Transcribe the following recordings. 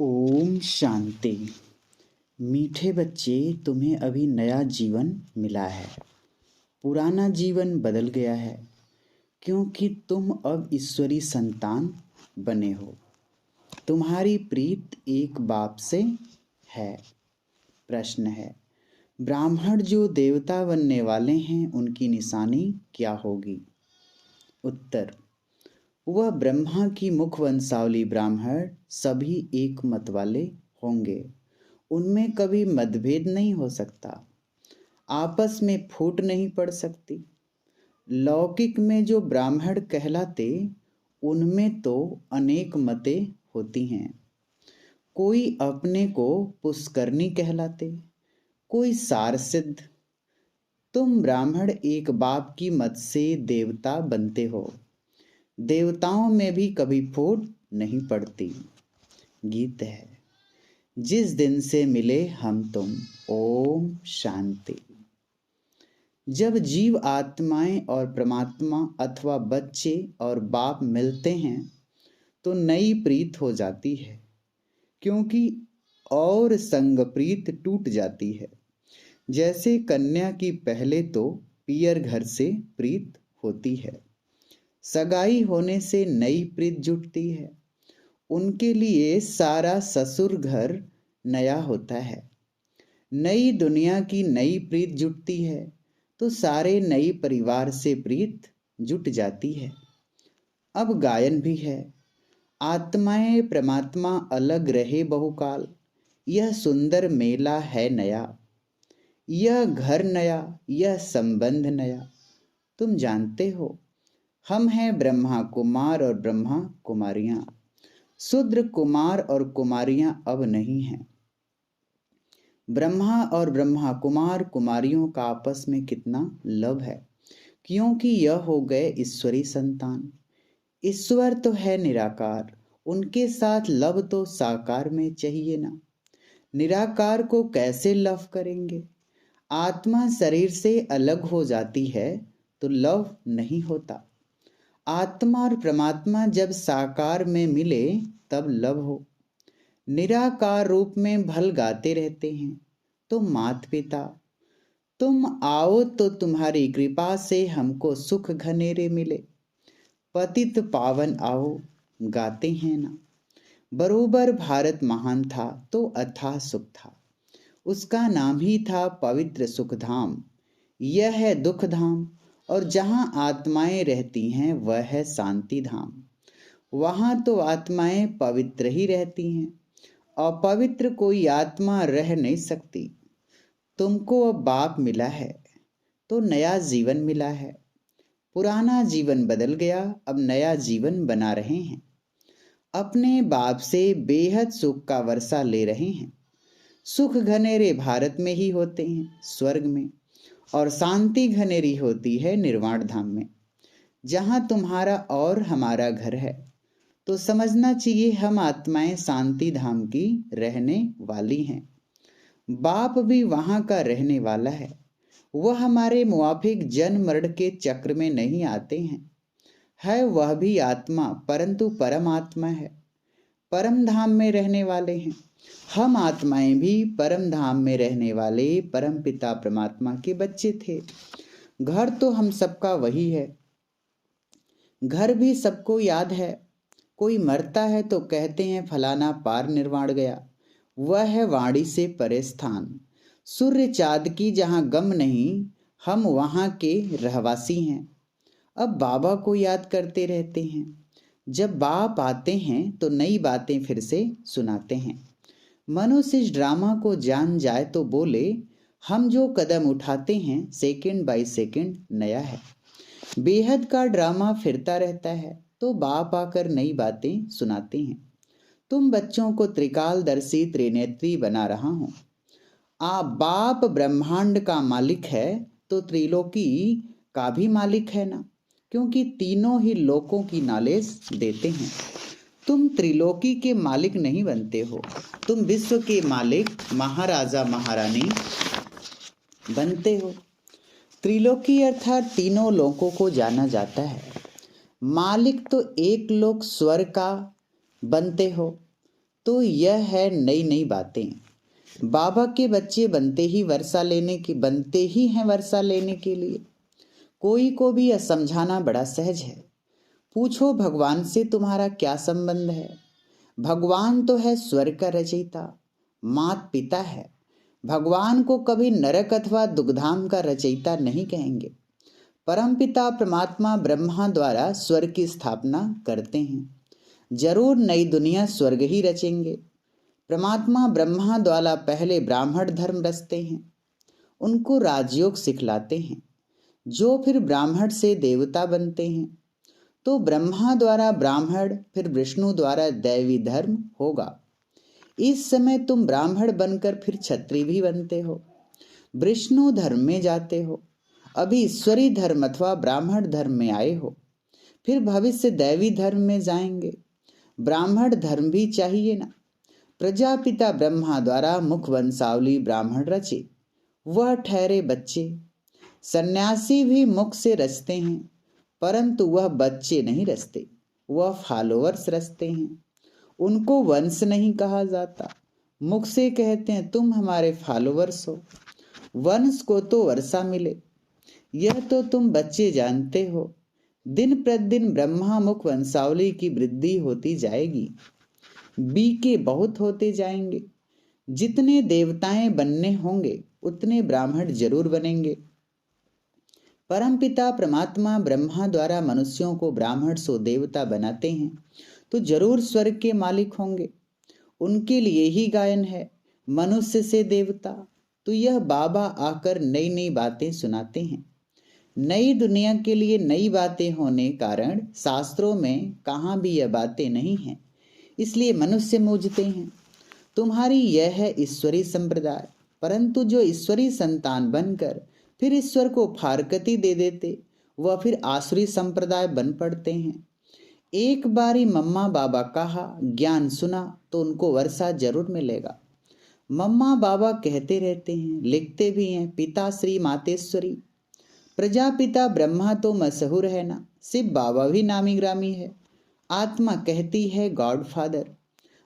ओम शांति। मीठे बच्चे, तुम्हें अभी नया जीवन मिला है। पुराना जीवन बदल गया है क्योंकि तुम अब ईश्वरी संतान बने हो। तुम्हारी प्रीत एक बाप से है। प्रश्न है, ब्राह्मण जो देवता बनने वाले हैं उनकी निशानी क्या होगी? उत्तर, वह ब्रह्मा की मुख वंशावली ब्राह्मण सभी एक मत वाले होंगे। उनमें कभी मतभेद नहीं हो सकता, आपस में फूट नहीं पड़ सकती। लौकिक में जो ब्राह्मण कहलाते उनमें तो अनेक मतें होती हैं। कोई अपने को पुष्करनी कहलाते, कोई सार सिद्ध। तुम ब्राह्मण एक बाप की मत से देवता बनते हो। देवताओं में भी कभी फूट नहीं पड़ती। गीत है, जिस दिन से मिले हम तुम। ओम शांति। जब जीव आत्माएं और परमात्मा अथवा बच्चे और बाप मिलते हैं तो नई प्रीत हो जाती है, क्योंकि और संग प्रीत टूट जाती है। जैसे कन्या की पहले तो पियर घर से प्रीत होती है, सगाई होने से नई प्रीत जुटती है। उनके लिए सारा ससुर घर नया होता है। नई दुनिया की नई प्रीत जुटती है तो सारे नई परिवार से प्रीत जुट जाती है। अब गायन भी है, आत्माएं परमात्मा अलग रहे बहुकाल, यह सुंदर मेला है नया। यह घर नया, यह संबंध नया। तुम जानते हो, हम हैं ब्रह्मा कुमार और ब्रह्मा कुमारियां। शूद्र कुमार और कुमारियां अब नहीं हैं। ब्रह्मा और ब्रह्मा कुमार कुमारियों का आपस में कितना लव है, क्योंकि यह हो गए ईश्वरी संतान। ईश्वर तो है निराकार, उनके साथ लव तो साकार में चाहिए ना। निराकार को कैसे लव करेंगे? आत्मा शरीर से अलग हो जाती है तो लव नहीं होता। आत्मा और परमात्मा जब साकार में मिले तब लव हो। निराकार रूप में भल गाते रहते हैं तो मात पिता, तुम आओ तो तुम्हारी कृपा से हमको सुख घनेरे मिले। पतित पावन आओ, गाते हैं ना। बरोबर भारत महान था तो अथाह सुख था, उसका नाम ही था पवित्र सुख धाम। यह है दुख धाम, और जहाँ आत्माएं रहती हैं वह है शांति धाम। वहाँ तो आत्माएं पवित्र ही रहती हैं, अपवित्र कोई आत्मा रह नहीं सकती। तुमको अब बाप मिला है तो नया जीवन मिला है। पुराना जीवन बदल गया, अब नया जीवन बना रहे हैं। अपने बाप से बेहद सुख का वर्षा ले रहे हैं। सुख घनेरे भारत में ही होते हैं, स्वर्ग में, और शांति घनेरी होती है निर्वाण धाम में, जहाँ तुम्हारा और हमारा घर है। तो समझना चाहिए हम आत्माएं शांति धाम की रहने वाली हैं। बाप भी वहाँ का रहने वाला है। वह हमारे मुआफिक जन्म मरण के चक्र में नहीं आते हैं। है वह भी आत्मा, परंतु परम आत्मा है, परम धाम में रहने वाले हैं। हम आत्माएं भी परम धाम में रहने वाले परम पिता परमात्मा के बच्चे थे। घर तो हम सबका वही है। घर भी सबको याद है। कोई मरता है तो कहते हैं फलाना पार निर्वाण गया। वह है वाणी से परे स्थान। सूर्य चाँद की जहाँ गम नहीं, हम वहाँ के रहवासी हैं। अब बाबा को याद करते रहते हैं। जब बाप आते हैं तो नई बातें फिर से सुनाते हैं। मनुष्य इस ड्रामा को जान जाए तो बोले, हम जो कदम उठाते हैं सेकंड बाय सेकंड नया है। बेहद का ड्रामा फिरता रहता है तो बाप आकर नई बातें सुनाते हैं। तुम बच्चों को त्रिकालदर्शी त्रिनेत्री बना रहा हूँ। बाप ब्रह्मांड का मालिक है तो त्रिलोकी का भी मालिक है ना, क्योंकि तीनों ही लोकों की नॉलेज देते हैं। तुम त्रिलोकी के मालिक नहीं बनते हो, तुम विश्व के मालिक महाराजा महारानी बनते हो। त्रिलोकी अर्थात तीनों लोकों को जाना जाता है। मालिक तो एक लोक स्वर्ग का बनते हो, तो यह है नई नई बातें। बाबा के बच्चे बनते ही हैं वर्षा लेने के लिए। कोई को भी यह समझाना बड़ा सहज है। पूछो भगवान से तुम्हारा क्या संबंध है। भगवान तो है स्वर्ग का रचयिता, मात पिता है। भगवान को कभी नरक अथवा दुग्धाम का रचयिता नहीं कहेंगे। परमपिता परमात्मा ब्रह्मा द्वारा स्वर्ग की स्थापना करते हैं। जरूर नई दुनिया स्वर्ग ही रचेंगे। परमात्मा ब्रह्मा द्वारा पहले ब्राह्मण धर्म रचते हैं, उनको राजयोग सिखलाते हैं, जो फिर ब्राह्मण से देवता बनते हैं। तो ब्रह्मा द्वारा ब्राह्मण, फिर विष्णु द्वारा दैवी धर्म होगा। इस समय तुम ब्राह्मण बनकर फिर क्षत्रिय भी बनते हो, विष्णु धर्म में जाते हो। अभी ईश्वरी धर्म अथवा ब्राह्मण धर्म में आए हो, फिर भविष्य दैवी धर्म में जाएंगे। ब्राह्मण धर्म भी चाहिए ना। प्रजापिता ब्रह्मा द्वारा मुख वंशावली ब्राह्मण रचे, वह ठहरे बच्चे। सन्यासी भी मुख से रचते हैं, परंतु वह बच्चे नहीं रचते, वह फॉलोअर्स रचते हैं। उनको वंश नहीं कहा जाता। मुख से कहते हैं तुम हमारे फॉलोअर्स हो। वंश को तो वर्षा मिले, यह तो तुम बच्चे जानते हो। दिन प्रतिदिन ब्रह्मा मुख वंशावली की वृद्धि होती जाएगी। बीके बहुत होते जाएंगे। जितने देवताएं बनने होंगे उतने ब्राह्मण जरूर बनेंगे। परमपिता परमात्मा ब्रह्मा द्वारा मनुष्यों को ब्राह्मण सो देवता बनाते हैं, तो जरूर स्वर्ग के मालिक होंगे। उनके लिए ही गायन है, मनुष्य से देवता। तो यह बाबा आकर नई नई बातें सुनाते हैं। नई दुनिया के लिए नई बातें होने कारण शास्त्रों में कहाँ भी यह बातें नहीं हैं, इसलिए मनुष्य मूझते हैं। तुम्हारी यह है ईश्वरी संप्रदाय, परंतु जो ईश्वरी संतान बनकर फिर ईश्वर को फारकती दे देते, वह फिर आसुरी संप्रदाय बन पड़ते हैं। एक बारी मम्मा बाबा कहा, ज्ञान सुना तो उनको वर्षा जरूर मिलेगा। मम्मा बाबा कहते रहते हैं, लिखते भी हैं, पिता श्री मातेश्वरी। प्रजापिता ब्रह्मा तो मशहूर है ना, शिव बाबा भी नामी ग्रामी है। आत्मा कहती है गॉड फादर।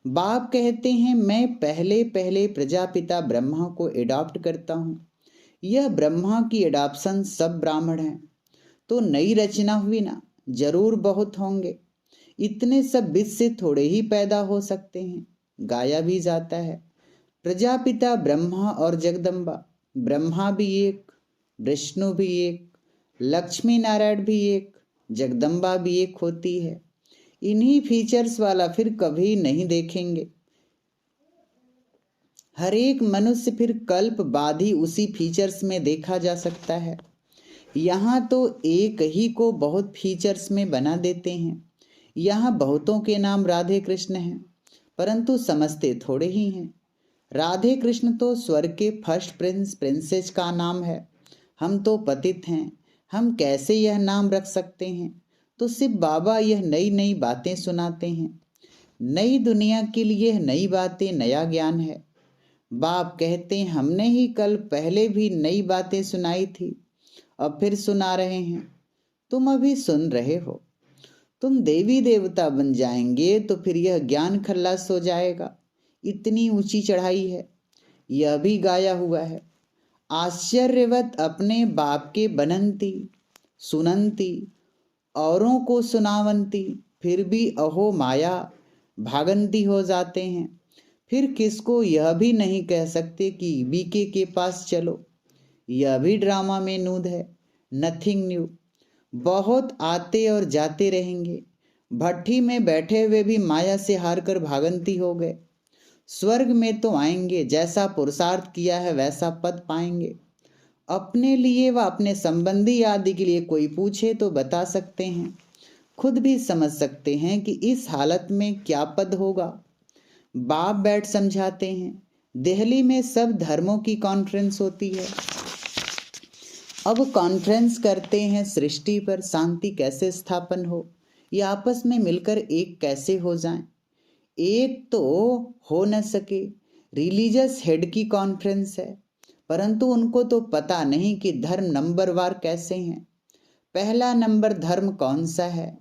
बाप कहते हैं मैं पहले पहले प्रजापिता ब्रह्मा को एडॉप्ट करता हूँ। यह ब्रह्मा की एडॉप्शन सब ब्राह्मण हैं। तो नई रचना हुई ना, जरूर बहुत होंगे। इतने सब बीज से थोड़े ही पैदा हो सकते हैं। गाया भी जाता है, प्रजापिता ब्रह्मा और जगदम्बा। ब्रह्मा भी एक, विष्णु भी एक, लक्ष्मी नारायण भी एक, जगदम्बा भी एक होती है। इन्हीं फीचर्स वाला फिर कभी नहीं देखेंगे। हर एक मनुष्य फिर कल्प बाद ही उसी फीचर्स में देखा जा सकता है। यहाँ तो एक ही को बहुत फीचर्स में बना देते हैं। यहाँ बहुतों के नाम राधे कृष्ण हैं, परंतु समझते थोड़े ही हैं। राधे कृष्ण तो स्वर्ग के फर्स्ट प्रिंस प्रिंसेस का नाम है। हम तो पतित हैं, हम कैसे यह नाम रख सकते हैं। तो शिव बाबा यह नई नई बातें सुनाते हैं। नई दुनिया के लिए नई बातें, नया ज्ञान है। बाप कहते हैं हमने ही कल पहले भी नई बातें सुनाई थी, अब फिर सुना रहे हैं। तुम अभी सुन रहे हो। तुम देवी देवता बन जाएंगे तो फिर यह ज्ञान खल्लास हो जाएगा। इतनी ऊंची चढ़ाई है। यह भी गाया हुआ है, आश्चर्यवत अपने बाप के बनंती सुनंती, औरों को सुनावंती, फिर भी अहो माया भागंती हो जाते हैं। फिर किसको यह भी नहीं कह सकते कि बीके के पास चलो। यह भी ड्रामा में नूद है, नथिंग न्यू। बहुत आते और जाते रहेंगे। भट्ठी में बैठे हुए भी माया से हार कर भागंती हो गए। स्वर्ग में तो आएंगे, जैसा पुरुषार्थ किया है वैसा पद पाएंगे। अपने लिए व अपने संबंधी आदि के लिए कोई पूछे तो बता सकते हैं, खुद भी समझ सकते हैं कि इस हालत में क्या पद होगा। बाप बैठ समझाते हैं। दिल्ली में सब धर्मों की कॉन्फ्रेंस होती है। अब कॉन्फ्रेंस करते हैं सृष्टि पर शांति कैसे स्थापन हो, या आपस में मिलकर एक कैसे हो जाएं। एक तो हो न सके। रिलीजियस हेड की कॉन्फ्रेंस है, परंतु उनको तो पता नहीं कि धर्म नंबरवार कैसे हैं। पहला नंबर धर्म कौन सा है।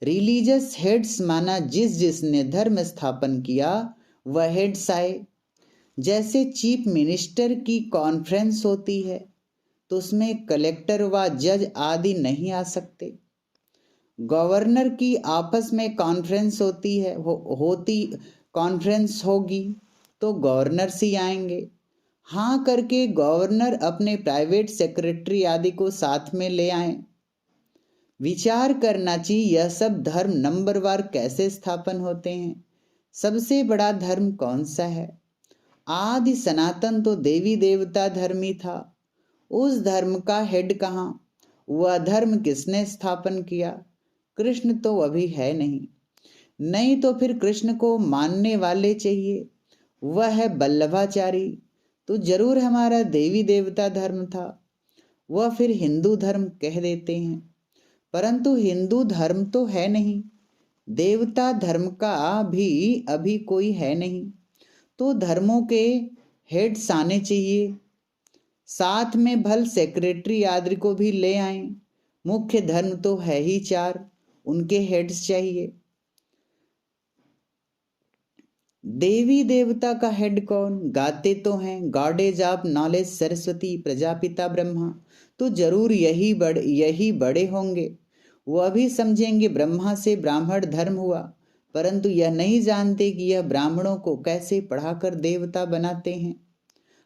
रिलीजियस हेड्स माना जिसने धर्म स्थापन किया वह हेड्स आए। जैसे चीफ मिनिस्टर की कॉन्फ्रेंस होती है तो उसमें कलेक्टर व जज आदि नहीं आ सकते। गवर्नर की आपस में कॉन्फ्रेंस होती है होती कॉन्फ्रेंस होगी तो गवर्नर ही आएंगे। हाँ करके गवर्नर अपने प्राइवेट सेक्रेटरी आदि को साथ में ले आए। विचार करना चाहिए यह सब धर्म नंबरवार कैसे स्थापन होते हैं। सबसे बड़ा धर्म कौन सा है? आदि सनातन तो देवी देवता धर्म ही था। उस धर्म का हेड कहाँ? वह धर्म किसने स्थापन किया? कृष्ण तो अभी है नहीं तो फिर कृष्ण को मानने वाले चाहिए। वह है वल्लभाचारी, तो जरूर हमारा देवी देवता धर्म था। वह फिर हिंदू धर्म कह देते हैं, परंतु हिंदू धर्म तो है नहीं, देवता धर्म का भी अभी कोई है नहीं। तो धर्मों के हेड्स आने चाहिए, साथ में भल सेक्रेटरी आदि को भी ले आए। मुख्य धर्म तो है ही 4, उनके हेड्स चाहिए। देवी देवता का हेड कौन? गाते तो हैं goddess of knowledge Saraswati Prajapita Brahma, तो जरूर यही बड़े होंगे। वह भी समझेंगे ब्रह्मा से ब्राह्मण धर्म हुआ, परंतु यह नहीं जानते कि यह ब्राह्मणों को कैसे पढ़ाकर देवता बनाते हैं।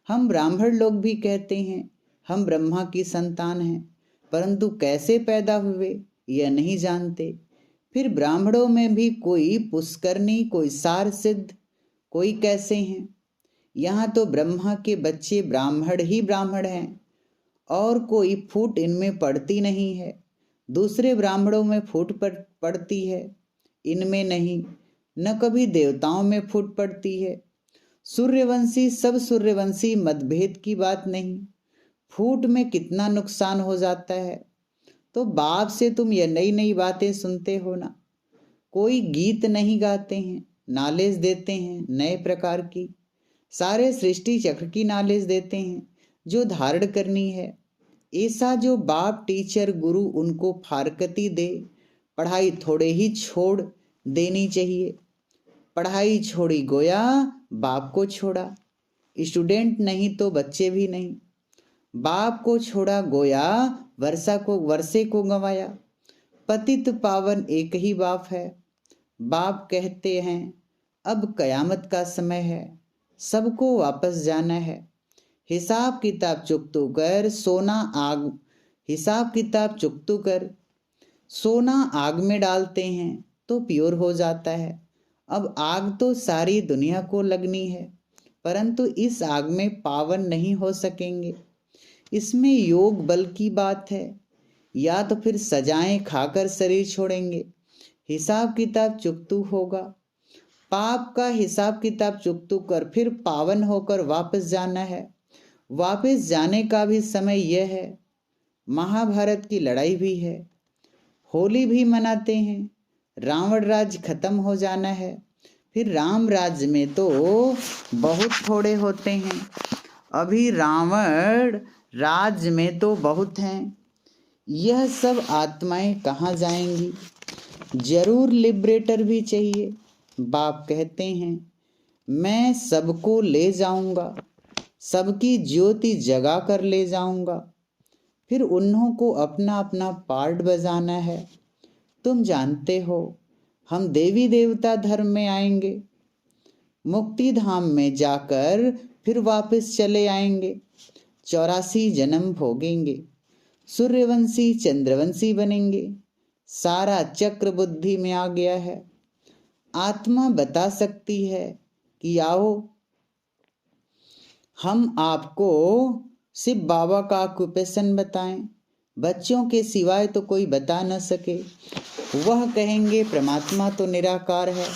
हम ब्राह्मण लोग भी कहते हैं हम ब्रह्मा की संतान हैं, परंतु कैसे पैदा हुए यह नहीं जानते। फिर ब्राह्मणों में भी कोई पुष्करनी, कोई सार सिद्ध, कोई कैसे हैं। यहाँ तो ब्रह्मा के बच्चे ब्राह्मण ही ब्राह्मण हैं और कोई फूट इनमें पड़ती नहीं है। दूसरे ब्राह्मणों में फूट पड़ती है, इनमें नहीं। न कभी देवताओं में फूट पड़ती है। सूर्यवंशी सब सूर्यवंशी मतभेद की बात नहीं, फूट में कितना नुकसान हो जाता है। तो बाप से तुम ये नई नई बातें सुनते हो ना। कोई गीत नहीं गाते हैं, नॉलेज देते हैं नए प्रकार की। सारे सृष्टि चक्र की नॉलेज देते हैं जो धारण करनी है। ऐसा जो बाप टीचर गुरु उनको फारकती दे, पढ़ाई थोड़े ही छोड़ देनी चाहिए। पढ़ाई छोड़ी गोया बाप को छोड़ा, स्टूडेंट नहीं तो बच्चे भी नहीं। बाप को छोड़ा गोया वर्षे को गंवाया। पतित पावन एक ही बाप है। बाप कहते हैं अब कयामत का समय है, सबको वापस जाना है। हिसाब किताब चुकतू कर सोना आग में डालते हैं तो प्योर हो जाता है। अब आग तो सारी दुनिया को लगनी है, परंतु इस आग में पावन नहीं हो सकेंगे। इसमें योग बल की बात है, या तो फिर सजाएं खाकर शरीर छोड़ेंगे। हिसाब किताब चुकतू होगा, पाप का हिसाब किताब चुकतू कर फिर पावन होकर वापस जाना है। वापस जाने का भी समय यह है। महाभारत की लड़ाई भी है, होली भी मनाते हैं। रावण राज्य खत्म हो जाना है, फिर राम राज्य में तो बहुत थोड़े होते हैं। अभी रावण राज्य में तो बहुत हैं। यह सब आत्माएं कहाँ जाएंगी? जरूर लिबरेटर भी चाहिए। बाप कहते हैं मैं सबको ले जाऊंगा, सबकी ज्योति जगा कर ले जाऊंगा। फिर उन्हों को अपना अपना पार्ट बजाना है। तुम जानते हो हम देवी देवता धर्म में आएंगे, मुक्ति धाम में जाकर फिर वापस चले आएंगे। 84 जन्म भोगेंगे, सूर्यवंशी चंद्रवंशी बनेंगे। सारा चक्र बुद्धि में आ गया है। आत्मा बता सकती है कि आओ, हम आपको सिर्फ बाबा का ऑक्यूपेशन बताएं। बच्चों के सिवाय तो कोई बता न सके। वह कहेंगे परमात्मा तो निराकार है,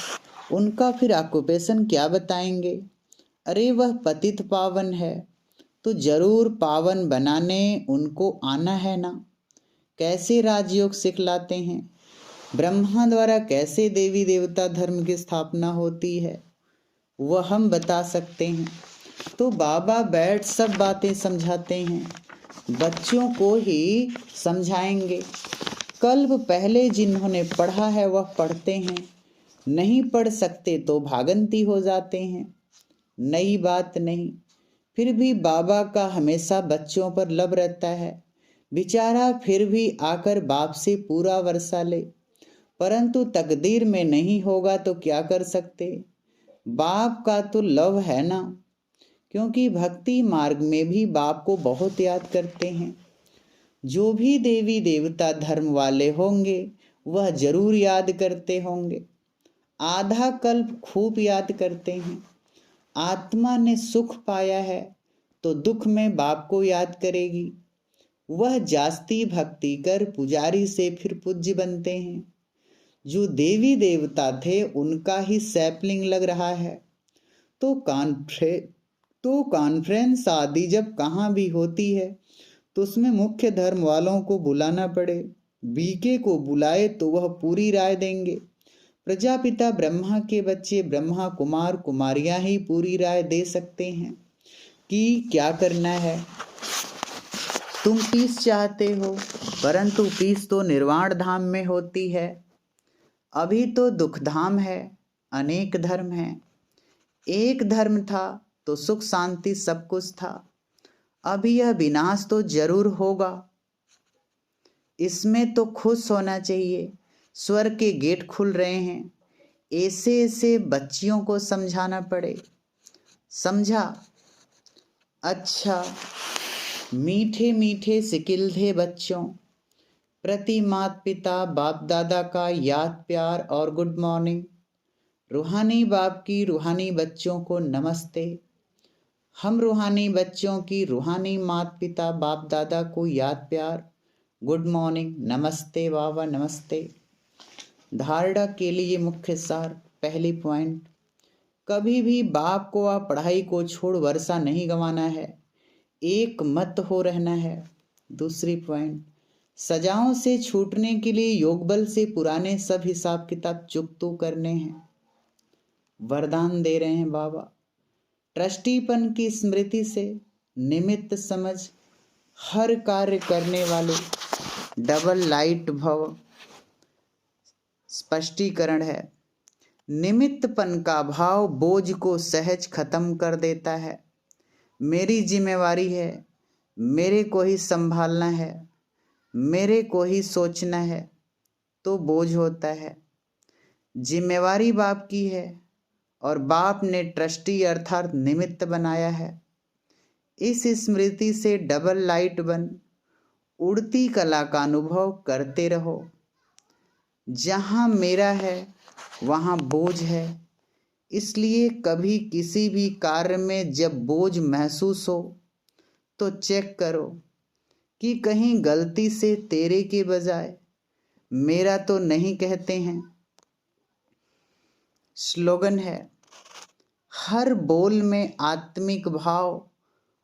उनका फिर ऑक्यूपेशन क्या बताएंगे? अरे वह पतित पावन है, तो जरूर पावन बनाने उनको आना है ना। कैसे राजयोग सिखलाते हैं, ब्रह्मा द्वारा कैसे देवी देवता धर्म की स्थापना होती है, वह हम बता सकते हैं। तो बाबा बैठ सब बातें समझाते हैं, बच्चों को ही समझाएंगे। कल्प पहले जिन्होंने पढ़ा है वह पढ़ते हैं, नहीं पढ़ सकते तो भागंती हो जाते हैं। नई बात नहीं, फिर भी बाबा का हमेशा बच्चों पर लब रहता है। बेचारा फिर भी आकर बाप से पूरा वर्षा ले, परंतु तकदीर में नहीं होगा तो क्या कर सकते। बाप का तो लव है ना, क्योंकि भक्ति मार्ग में भी बाप को बहुत याद करते हैं। जो भी देवी देवता धर्म वाले होंगे वह जरूर याद करते होंगे। आधा कल्प खूब याद करते हैं। आत्मा ने सुख पाया है तो दुख में बाप को याद करेगी। वह जास्ती भक्ति कर पुजारी से फिर पूज्य बनते हैं। जो देवी देवता थे उनका ही सैपलिंग लग रहा है। तो कॉन्फ्रेंस आदि जब कहाँ भी होती है तो उसमें मुख्य धर्म वालों को बुलाना पड़े। बीके को बुलाए तो वह पूरी राय देंगे। प्रजापिता ब्रह्मा के बच्चे ब्रह्मा कुमार कुमारियां ही पूरी राय दे सकते हैं कि क्या करना है। तुम पीस चाहते हो, परंतु पीस तो निर्वाण धाम में होती है। अभी तो दुख धाम है, अनेक धर्म हैं। एक धर्म था तो सुख शांति सब कुछ था। अभी यह विनाश तो जरूर होगा, इसमें तो खुश होना चाहिए। स्वर्ग के गेट खुल रहे हैं। ऐसे ऐसे बच्चियों को समझाना पड़े। समझा? अच्छा, मीठे मीठे सिकिलधे बच्चों, प्रति माता पिता बाप दादा का याद प्यार और गुड मॉर्निंग। रूहानी बाप की रूहानी बच्चों को नमस्ते। हम रूहानी बच्चों की रूहानी माता पिता बाप दादा को याद प्यार, गुड मॉर्निंग, नमस्ते बाबा नमस्ते। धारणा के लिए मुख्य सार। पहली पॉइंट, कभी भी बाप को व पढ़ाई को छोड़ वर्षा नहीं गंवाना है, एक मत हो रहना है। दूसरी पॉइंट, सजाओं से छूटने के लिए योग बल से पुराने सब हिसाब किताब चुकतो करने हैं। वरदान दे रहे हैं बाबा। ट्रस्टीपन की स्मृति से निमित्त समझ हर कार्य करने वाले डबल लाइट भव। स्पष्टीकरण है, निमित्तपन का भाव बोझ को सहज खत्म कर देता है। मेरी जिम्मेवारी है, मेरे को ही संभालना है, मेरे को ही सोचना है, तो बोझ होता है। जिम्मेवारी बाप की है और बाप ने ट्रस्टी अर्थात निमित्त बनाया है। इस स्मृति से डबल लाइट बन उड़ती कला का अनुभव करते रहो। जहाँ मेरा है वहाँ बोझ है। इसलिए कभी किसी भी कार्य में जब बोझ महसूस हो तो चेक करो कि कहीं गलती से तेरे के बजाय मेरा तो नहीं कहते हैं। स्लोगन है, हर बोल में आत्मिक भाव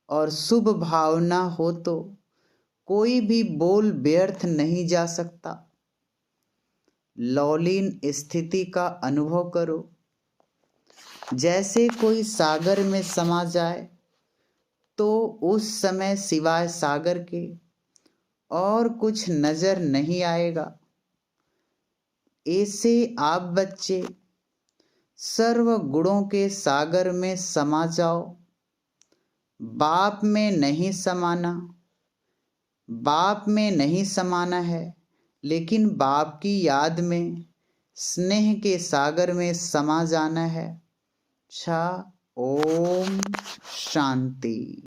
और शुभ भावना हो तो कोई भी बोल व्यर्थ नहीं जा सकता। लौलीन स्थिति का अनुभव करो। जैसे कोई सागर में समा जाए तो उस समय सिवाय सागर के और कुछ नजर नहीं आएगा। ऐसे आप बच्चे सर्व गुणों के सागर में समा जाओ। बाप में नहीं समाना, बाप में नहीं समाना है, लेकिन बाप की याद में स्नेह के सागर में समा जाना है। ओम शांति।